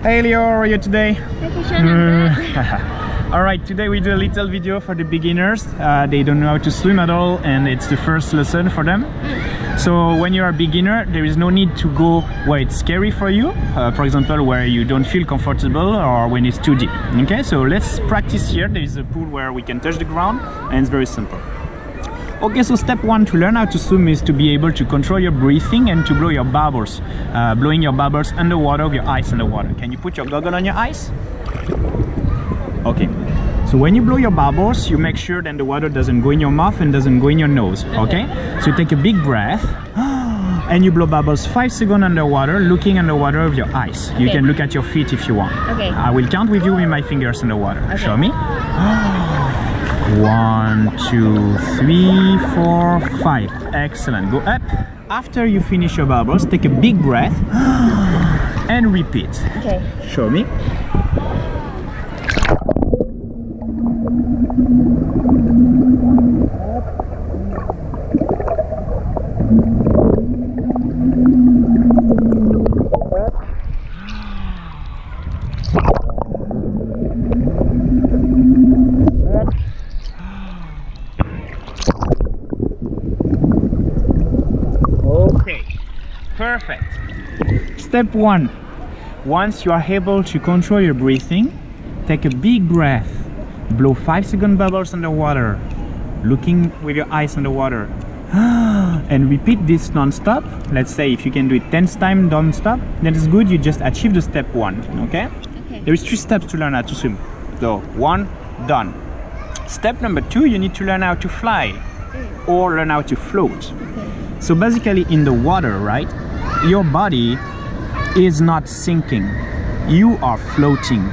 Hey Leo, how are you today? Hey, Alright, today we do a little video for the beginners. They don't know how to swim at all and it's the first lesson for them. So when you're a beginner, there is no need to go where it's scary for you. For example, where you don't feel comfortable or when it's too deep. Okay, so let's practice here. There is a pool where we can touch the ground and it's very simple. Okay, so step one to learn how to swim is to be able to control your breathing and to blow your bubbles. Blowing your bubbles underwater with your eyes underwater. Can you put your goggle on your eyes? Okay. So when you blow your bubbles, you make sure that the water doesn't go in your mouth and doesn't go in your nose. Okay? So you take a big breath and you blow bubbles 5 seconds underwater, looking underwater with your eyes. You can look at your feet if you want. Okay. I will count with you with my fingers underwater. Okay. Show me. 1, 2, 3, 4, 5. Excellent. Go up. After you finish your bubbles, take a big breath and repeat. Okay. Show me. Okay, perfect. Step one, once you are able to control your breathing, take a big breath, blow 5 second bubbles underwater, looking with your eyes underwater, and repeat this non-stop. Let's say if you can do it 10 times non-stop, that is good. You just achieved the step one. Okay? There is 3 steps to learn how to swim. So 1, done. Step number 2, you need to learn how to fly or learn how to float. So basically in the water, right, your body is not sinking, you are floating.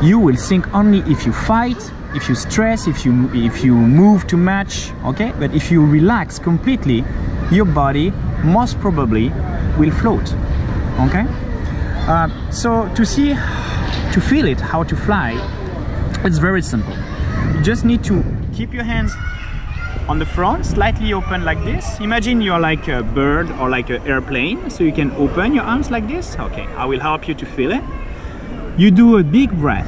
You will sink only if you fight, if you stress, if you move too much, okay? But if you relax completely, your body most probably will float, okay? So to feel it, how to fly, it's very simple. You just need to keep your hands on the front, slightly open like this. Imagine you're like a bird or like an airplane, so you can open your arms like this. Okay, I will help you to feel it. You do a big breath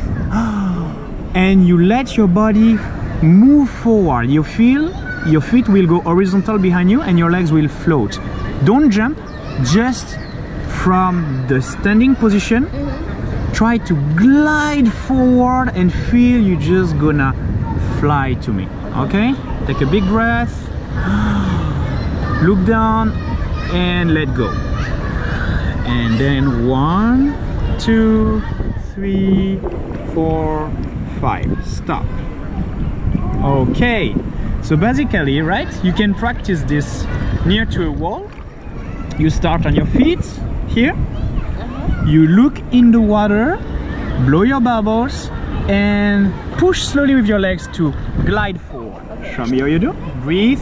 and you let your body move forward. You feel your feet will go horizontal behind you and your legs will float. Don't jump, just from the standing position, try to glide forward and feel you just gonna fly to me. Okay? Take a big breath, look down and let go. And then 1, 2, 3, 4, 5. Stop. Okay. So basically, right, you can practice this near to a wall. You start on your feet here. You look in the water, blow your bubbles and push slowly with your legs to glide forward. Show me how you do. Breathe,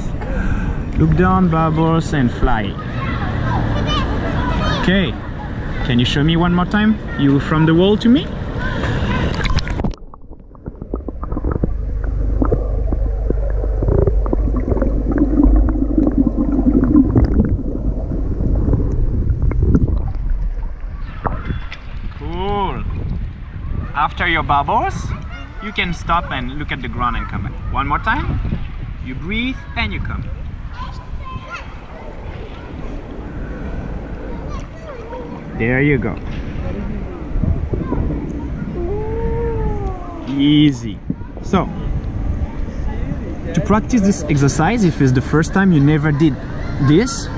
look down, bubbles and fly. Okay, can you show me one more time? You from the wall to me. Cool. After your bubbles, you can stop and look at the ground and come back. One more time. You breathe and you come. There you go. Easy. So, to practice this exercise, if it's the first time you never did this,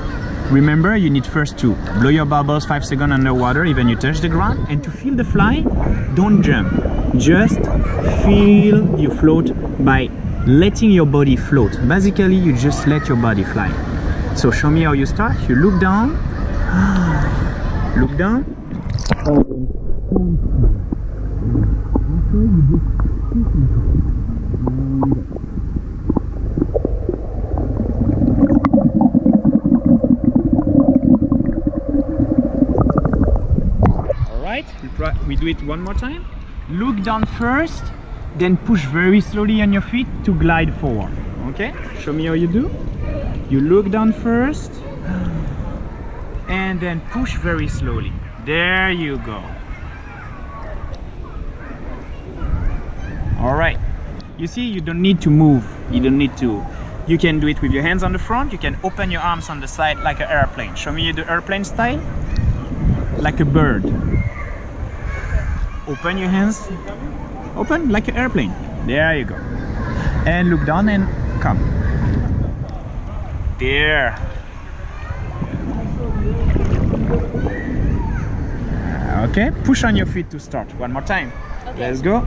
remember you need first to blow your bubbles 5 seconds underwater, even you touch the ground, and to feel the fly, don't jump. Just feel you float by letting your body float. Basically, you just let your body fly. So show me how you start. You look down, look down. All right, we do it one more time. Look down first, then push very slowly on your feet to glide forward. Okay, show me how you do. You look down first and then push very slowly. There you go. All right. You see, you don't need to move. You don't need to. You can do it with your hands on the front. You can open your arms on the side like an airplane. Show me the airplane style. Like a bird. Open your hands. Open like an airplane. There you go. And look down and come. There. Okay, push on your feet to start. One more time. Okay. Let's go.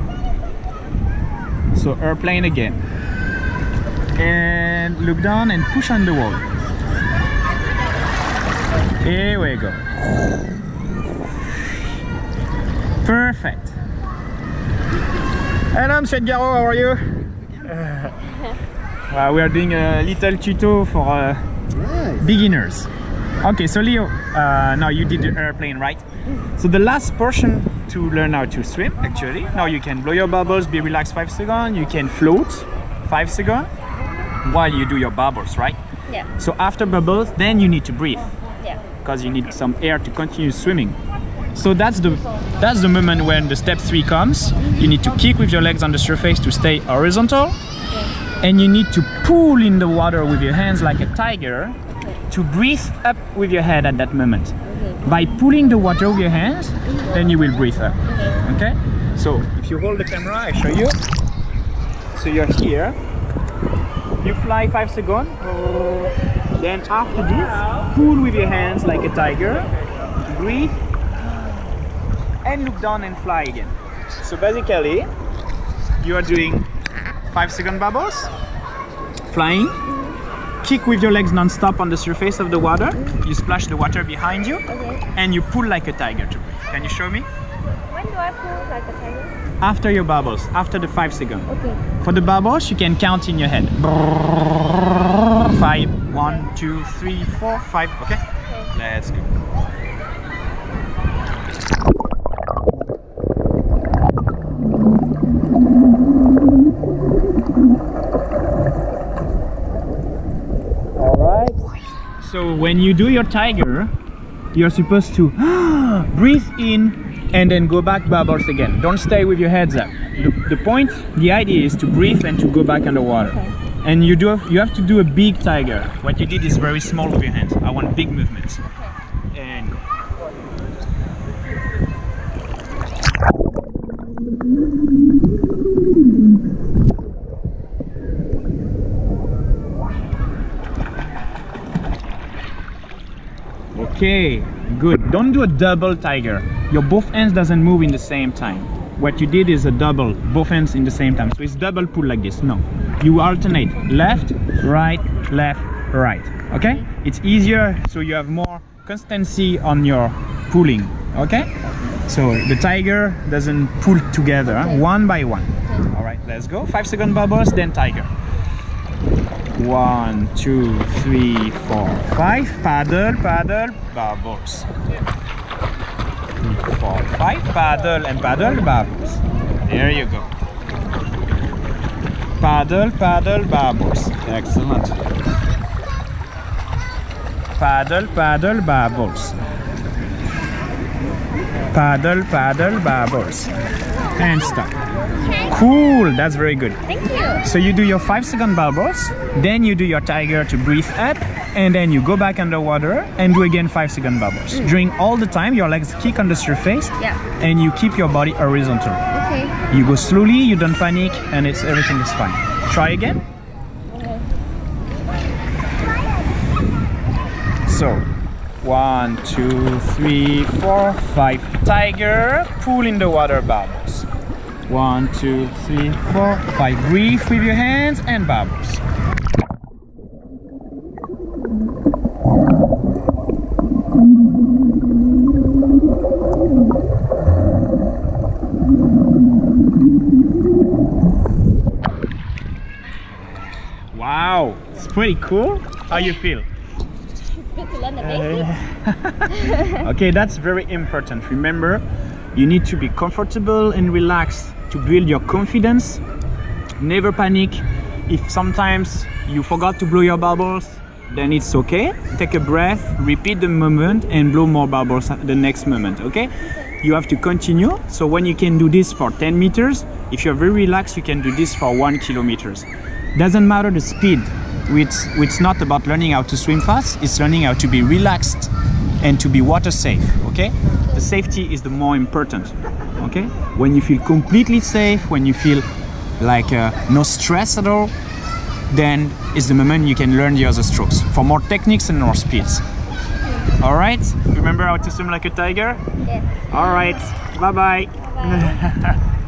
So airplane again. And look down and push on the wall. Here we go. Perfect. Hello, Monsieur Garo, how are you? We are doing a little tuto for beginners. Okay, so Leo, now you did the airplane, right? So the last portion to learn how to swim, actually. Now you can blow your bubbles, be relaxed 5 seconds. You can float 5 seconds while you do your bubbles, right? Yeah. So after bubbles, then you need to breathe. Yeah. Because you need some air to continue swimming. So that's the moment when the step 3 comes. You need to kick with your legs on the surface to stay horizontal. Okay. And you need to pull in the water with your hands like a tiger to breathe up with your head at that moment. Okay. By pulling the water with your hands, then you will breathe up. Okay? So if you hold the camera, I show you. So you're here. You fly 5 seconds. Then after this, pull with your hands like a tiger. Breathe. And look down and fly again. So basically, you are doing 5-second bubbles, flying, kick with your legs non-stop on the surface of the water, you splash the water behind you, and you pull like a tiger to breathe. Can you show me? When do I pull like a tiger? After your bubbles, after the 5 seconds. Okay. For the bubbles, you can count in your head. 5, 1, 2, 3, 4, 5, okay? Let's go. So when you do your tiger, you're supposed to breathe in and then go back bubbles again. Don't stay with your heads up. The idea is to breathe and to go back underwater. Okay. And you have to do a big tiger. What you did is very small with your hands. I want big movements. Okay. And okay, good. Don't do a double tiger. Your both hands doesn't move in the same time. What you did is a double, both hands in the same time. So it's double pull like this. No, you alternate left, right, okay? It's easier, so you have more consistency on your pulling, okay? So the tiger doesn't pull together, one by one. All right, let's go. 5-second bubbles, then tiger. 1, 2, 3, 4, 5. Paddle, paddle, bubbles. 4, 5. Paddle and paddle, bubbles. There you go. Paddle, paddle, bubbles. Excellent. Paddle, paddle, bubbles. Paddle, paddle, bubbles. And stop. Cool, that's very good. Thank you. So you do your 5-second bubbles, then you do your tiger to breathe up, and then you go back underwater and do again 5-second bubbles. During all the time, your legs kick on the surface, and you keep your body horizontal. Okay. You go slowly, you don't panic, and everything is fine. Try again. Okay. So 1, 2, 3, 4, 5. Tiger, pull in the water bubbles. 1, 2, 3, 4, 5. Breathe with your hands and bubbles. Wow, it's pretty cool. How you feel? It's good to learn the basics. Okay, that's very important. Remember, you need to be comfortable and relaxed to build your confidence. Never panic. If sometimes you forgot to blow your bubbles, then it's okay. Take a breath, repeat the moment, and blow more bubbles at the next moment, okay? you have to continue. So when you can do this for 10 meters, if you're very relaxed, you can do this for 1 kilometers. Doesn't matter the speed. It's not about learning how to swim fast, it's learning how to be relaxed and to be water safe, okay? The safety is the more important, okay? When you feel completely safe, when you feel like no stress at all, then is the moment you can learn the other strokes for more techniques and more speeds. All right, remember how to swim like a tiger? Yes. All right, bye-bye. Bye-bye.